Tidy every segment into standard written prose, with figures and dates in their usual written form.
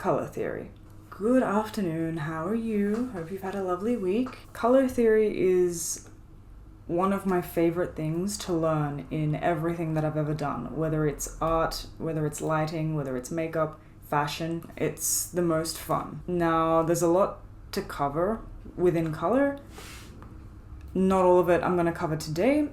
Color theory. Good afternoon, how are you? Hope you've had a lovely week. Color theory is one of my favorite things to learn in everything that I've ever done, whether it's art, whether it's lighting, whether it's makeup, fashion. It's the most fun. Now, there's a lot to cover within color. Not all of it I'm going to cover today,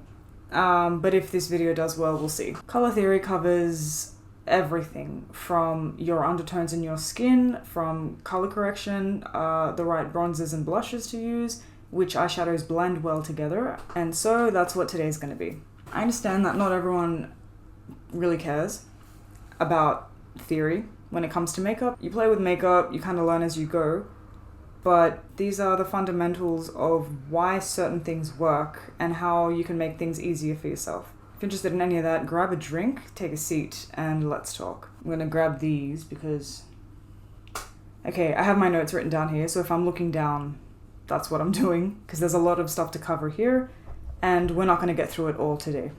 but if this video does well, we'll see. Color theory covers everything from your undertones in your skin, from color correction, the right bronzers and blushes to use, which eyeshadows blend well together, and so that's what today's going to be. I understand that not everyone really cares about theory when it comes to makeup. You play with makeup, you kind of learn as you go, but these are the fundamentals of why certain things work and how you can make things easier for yourself. If you're interested in any of that, grab a drink, take a seat, and let's talk. I'm gonna grab these because... Okay, I have my notes written down here, so if I'm looking down, that's what I'm doing, because there's a lot of stuff to cover here, and we're not gonna get through it all today.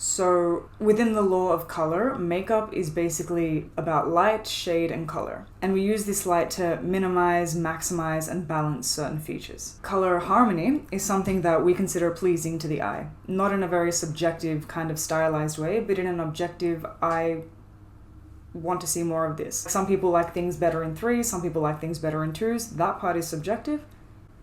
So, within the law of color, makeup is basically about light, shade, and color. And we use this light to minimize, maximize, and balance certain features. Color harmony is something that we consider pleasing to the eye. Not in a very subjective kind of stylized way, but in an objective, I want to see more of this. Some people like things better in 3s, some people like things better in 2s. That part is subjective.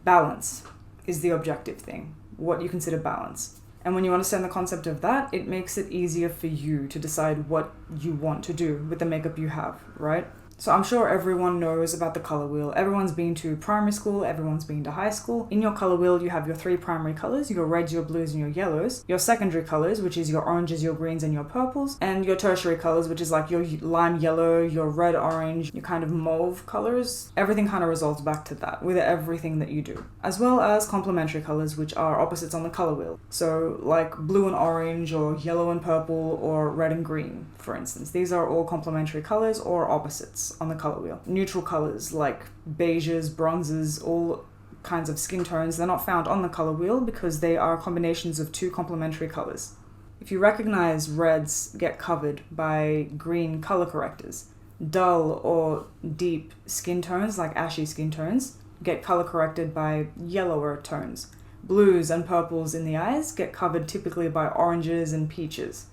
Balance is the objective thing, what you consider balance. And when you understand the concept of that, it makes it easier for you to decide what you want to do with the makeup you have, right? So I'm sure everyone knows about the color wheel. Everyone's been to primary school, everyone's been to high school. In your color wheel, you have your 3 primary colors, your reds, your blues, and your yellows. Your secondary colors, which is your oranges, your greens, and your purples. And your tertiary colors, which is like your lime yellow, your red orange, your kind of mauve colors. Everything kind of resolves back to that with everything that you do. As well as complementary colors, which are opposites on the color wheel. So like blue and orange, or yellow and purple, or red and green, for instance. These are all complementary colors or opposites on the color wheel. Neutral colors like beiges, bronzes, all kinds of skin tones, they're not found on the color wheel because they are combinations of 2 complementary colors. If you recognize reds get covered by green color correctors, dull or deep skin tones like ashy skin tones get color corrected by yellower tones. Blues and purples in the eyes get covered typically by oranges and peaches,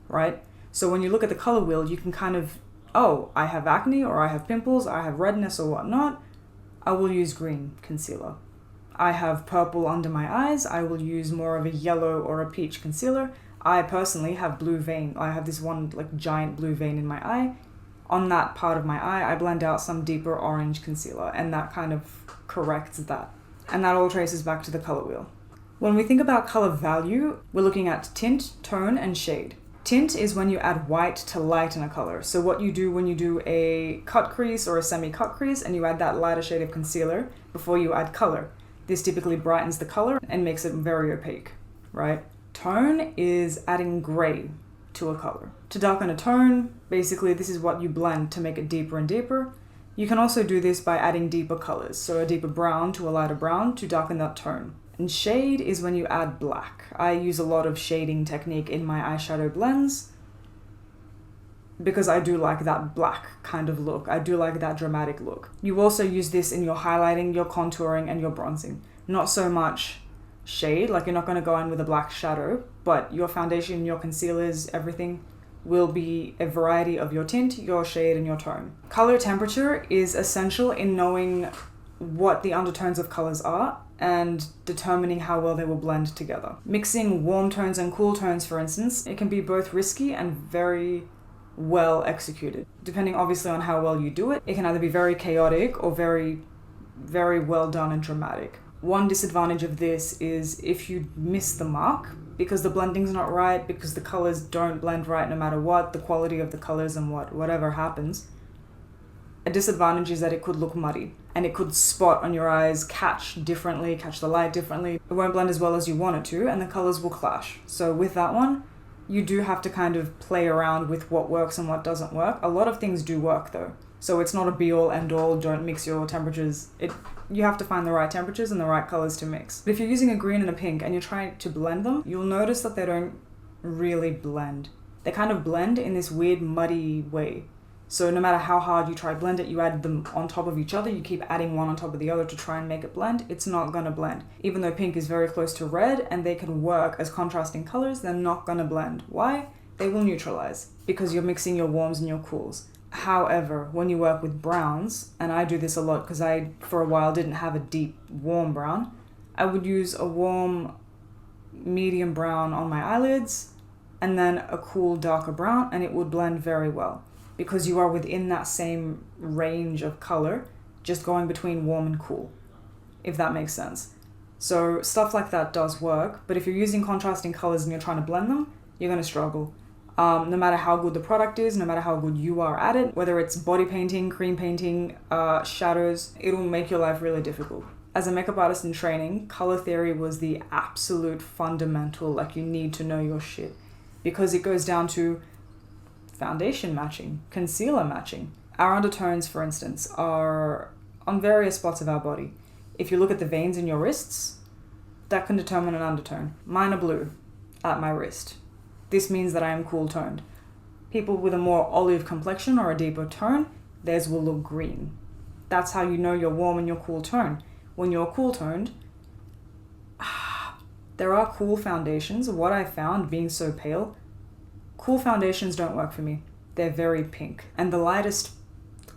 right? So when you look at the color wheel, you can kind of, oh, I have acne, or I have pimples, I have redness or whatnot, I will use green concealer. I have purple under my eyes, I will use more of a yellow or a peach concealer. I personally have blue vein. I have this one like giant blue vein in my eye. On that part of my eye, I blend out some deeper orange concealer, and that kind of corrects that. And that all traces back to the color wheel. When we think about color value, we're looking at tint, tone, and shade. Tint is when you add white to lighten a color. So what you do when you do a cut crease or a semi-cut crease and you add that lighter shade of concealer before you add color. This typically brightens the color and makes it very opaque, right? Tone is adding gray to a color. To darken a tone, basically this is what you blend to make it deeper and deeper. You can also do this by adding deeper colors, so a deeper brown to a lighter brown to darken that tone. And shade is when you add black. I use a lot of shading technique in my eyeshadow blends because I do like that black kind of look. I do like that dramatic look. You also use this in your highlighting, your contouring, and your bronzing. Not so much shade, like you're not going to go in with a black shadow, but your foundation, your concealers, everything will be a variety of your tint, your shade, and your tone. Color temperature is essential in knowing what the undertones of colors are and determining how well they will blend together. Mixing warm tones and cool tones, for instance, it can be both risky and very well executed. Depending obviously on how well you do it, it can either be very chaotic or very, very well done and dramatic. One disadvantage of this is if you miss the mark, because the blending's not right, because the colors don't blend right no matter what, the quality of the colors and whatever happens, a disadvantage is that it could look muddy and it could spot on your eyes, catch the light differently. It won't blend as well as you want it to, and the colors will clash. So with that one, you do have to kind of play around with what works and what doesn't work. A lot of things do work though. So it's not a be-all, end-all, don't mix your temperatures. You have to find the right temperatures and the right colors to mix. But if you're using a green and a pink and you're trying to blend them, you'll notice that they don't really blend. They kind of blend in this weird muddy way. So no matter how hard you try to blend it, you add them on top of each other, you keep adding one on top of the other to try and make it blend, it's not gonna blend. Even though pink is very close to red and they can work as contrasting colors, they're not gonna blend. Why? They will neutralize because you're mixing your warms and your cools. However, when you work with browns, and I do this a lot because I, for a while, didn't have a deep warm brown, I would use a warm medium brown on my eyelids and then a cool darker brown, and it would blend very well because you are within that same range of color, just going between warm and cool, if that makes sense. So stuff like that does work, but if you're using contrasting colors and you're trying to blend them, you're going to struggle. No matter how good the product is, no matter how good you are at it, whether it's body painting, cream painting, shadows, it'll make your life really difficult. As a makeup artist in training, color theory was the absolute fundamental, like you need to know your shit. Because it goes down to foundation matching, concealer matching. Our undertones, for instance, are on various spots of our body. If you look at the veins in your wrists, that can determine an undertone. Mine are blue at my wrist. This means that I am cool toned. People with a more olive complexion or a deeper tone, theirs will look green. That's how you know you're warm and you're cool toned. When you're cool toned, there are cool foundations. What I found being so pale, cool foundations don't work for me. They're very pink. And the lightest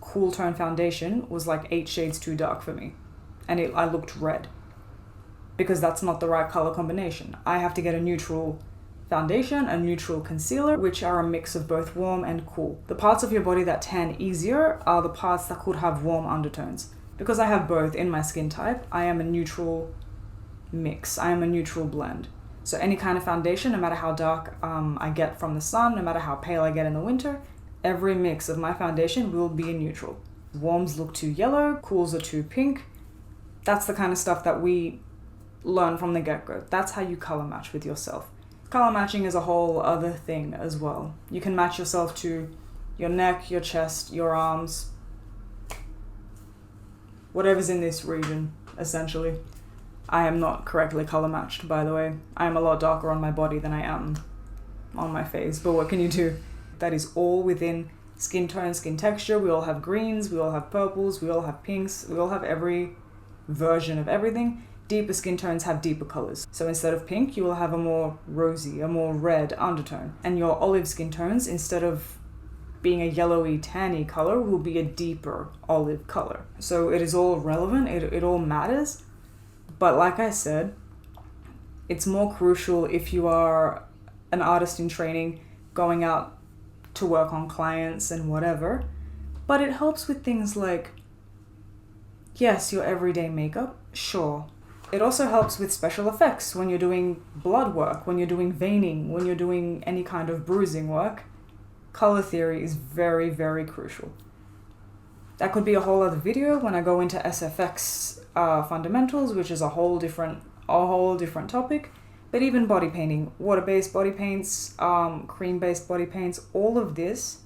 cool tone foundation was like 8 shades too dark for me. And I looked red. Because that's not the right color combination. I have to get a neutral foundation, a neutral concealer, which are a mix of both warm and cool. The parts of your body that tan easier are the parts that could have warm undertones. Because I have both in my skin type, I am a neutral mix. I am a neutral blend. So any kind of foundation, no matter how dark I get from the sun, no matter how pale I get in the winter, every mix of my foundation will be a neutral. Warms look too yellow, cools are too pink. That's the kind of stuff that we learn from the get-go. That's how you color match with yourself. Color matching is a whole other thing as well. You can match yourself to your neck, your chest, your arms, whatever's in this region, essentially. I am not correctly color matched, by the way. I am a lot darker on my body than I am on my face, but what can you do? That is all within skin tone, skin texture. We all have greens, we all have purples, we all have pinks, we all have every version of everything. Deeper skin tones have deeper colors. So instead of pink, you will have a more rosy, a more red undertone. And your olive skin tones, instead of being a yellowy, tanny color, will be a deeper olive color. So it is all relevant, it all matters. But like I said, it's more crucial if you are an artist in training, going out to work on clients and whatever. But it helps with things like, yes, your everyday makeup, sure. It also helps with special effects when you're doing blood work, when you're doing veining, when you're doing any kind of bruising work. Color theory is very, very crucial. That could be a whole other video when I go into SFX fundamentals, which is a whole different topic. But even body painting, water-based body paints, cream-based body paints, all of this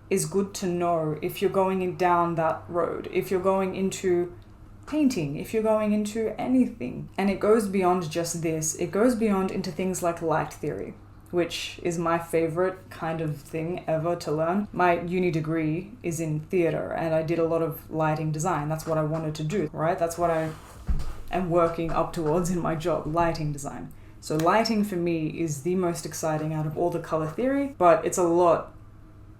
is good to know if you're going down that road, if you're going into painting, if you're going into anything. And it goes beyond just this. It goes beyond into things like light theory, which is my favorite kind of thing ever to learn. My uni degree is in theater and I did a lot of lighting design. That's what I wanted to do, right? That's what I am working up towards in my job, lighting design. So lighting for me is the most exciting out of all the color theory, but it's a lot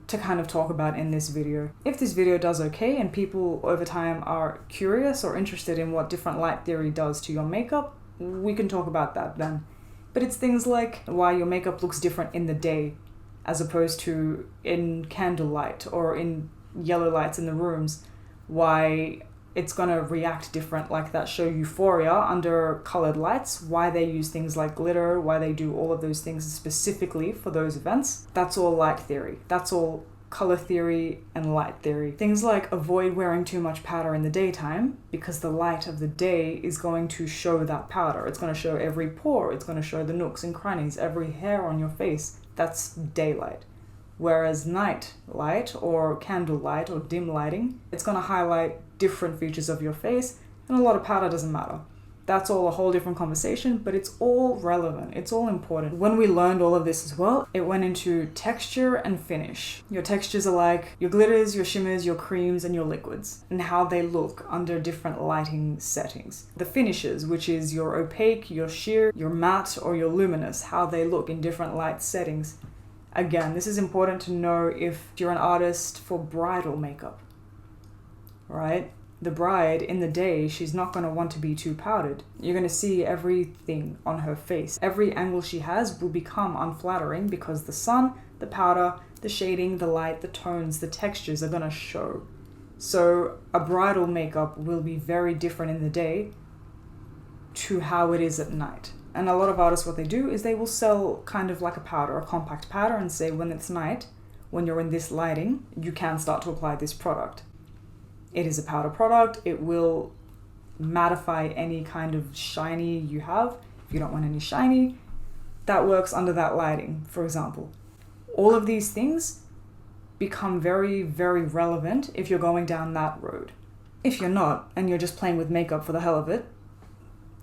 to kind of talk about in this video. If this video does okay and people over time are curious or interested in what different light theory does to your makeup, we can talk about that then. But it's things like why your makeup looks different in the day as opposed to in candlelight or in yellow lights in the rooms, why it's gonna react different, like that show Euphoria under colored lights, why they use things like glitter, why they do all of those things specifically for those events. That's all light theory. That's all color theory and light theory. Things like avoid wearing too much powder in the daytime because the light of the day is going to show that powder. It's going to show every pore. It's going to show the nooks and crannies, every hair on your face. That's daylight. Whereas night light or candle light or dim lighting, it's going to highlight different features of your face, and a lot of powder doesn't matter. that's all a whole different conversation, but it's all relevant. It's all important. When we learned all of this as well, it went into texture and finish. Your textures are like your glitters, your shimmers, your creams, and your liquids, and how they look under different lighting settings. The finishes, which is your opaque, your sheer, your matte, or your luminous, how they look in different light settings. Again, this is important to know if you're an artist for bridal makeup, right? The bride, in the day, she's not going to want to be too powdered. You're going to see everything on her face. Every angle she has will become unflattering because the sun, the powder, the shading, the light, the tones, the textures are going to show. So a bridal makeup will be very different in the day to how it is at night. And a lot of artists, what they do is they will sell kind of like a powder, a compact powder, and say when it's night, when you're in this lighting, you can start to apply this product. It is a powder product. It will mattify any kind of shiny you have. If you don't want any shiny, that works under that lighting, for example. All of these things become very, very relevant if you're going down that road. If you're not, and you're just playing with makeup for the hell of it,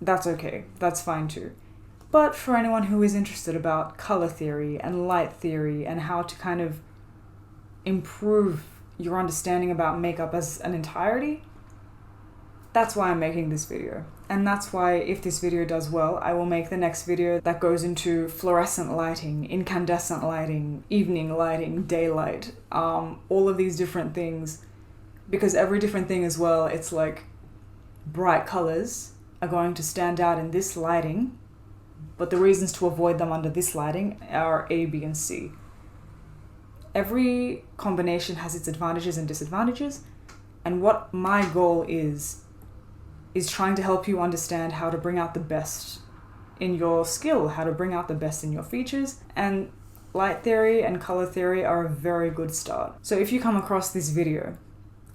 that's okay. That's fine too. But for anyone who is interested about color theory and light theory and how to kind of improve your understanding about makeup as an entirety, that's why I'm making this video. And that's why if this video does well, I will make the next video that goes into fluorescent lighting, incandescent lighting, evening lighting, daylight, all of these different things. Because every different thing as well, it's like bright colors are going to stand out in this lighting, but the reasons to avoid them under this lighting are A, B, and C. Every combination has its advantages and disadvantages, and what my goal is trying to help you understand how to bring out the best in your skill, how to bring out the best in your features, and light theory and color theory are a very good start. So if you come across this video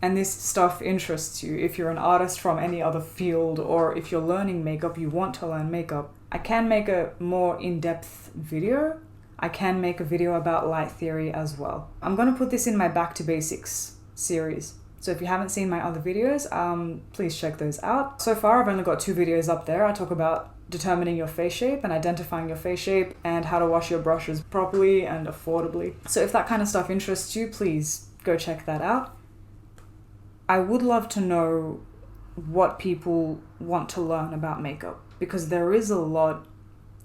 and this stuff interests you, if you're an artist from any other field, or if you're learning makeup, you want to learn makeup, I can make a more in-depth video. I can make a video about light theory as well. I'm going to put this in my Back to Basics series. So if you haven't seen my other videos, please check those out. So far, I've only got 2 videos up there. I talk about determining your face shape and identifying your face shape and how to wash your brushes properly and affordably. So if that kind of stuff interests you, please go check that out. I would love to know what people want to learn about makeup, because there is a lot.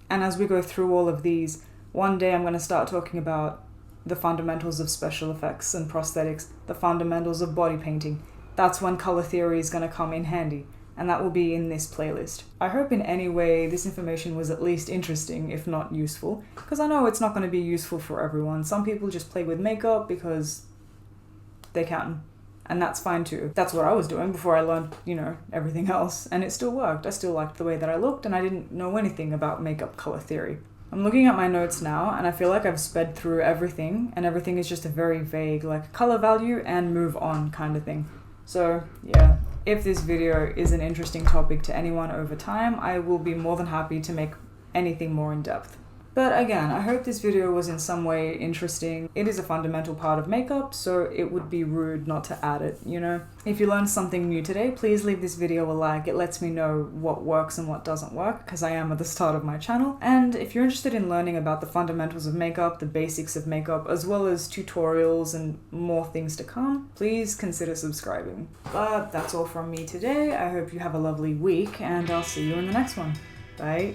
And as we go through all of these, one day I'm going to start talking about the fundamentals of special effects and prosthetics, the fundamentals of body painting. That's when color theory is going to come in handy, and that will be in this playlist. I hope in any way this information was at least interesting, if not useful, because I know it's not going to be useful for everyone. Some people just play with makeup because they can, and that's fine too. That's what I was doing before I learned, everything else, and it still worked. I still liked the way that I looked, and I didn't know anything about makeup color theory. I'm looking at my notes now, and I feel like I've sped through everything, and everything is just a very vague, like, color value and move on kind of thing. So, yeah, if this video is an interesting topic to anyone over time, I will be more than happy to make anything more in depth. But again, I hope this video was in some way interesting. It is a fundamental part of makeup, so it would be rude not to add it, If you learned something new today, please leave this video a like. It lets me know what works and what doesn't work, because I am at the start of my channel. And if you're interested in learning about the fundamentals of makeup, the basics of makeup, as well as tutorials and more things to come, please consider subscribing. But that's all from me today. I hope you have a lovely week, and I'll see you in the next one. Bye.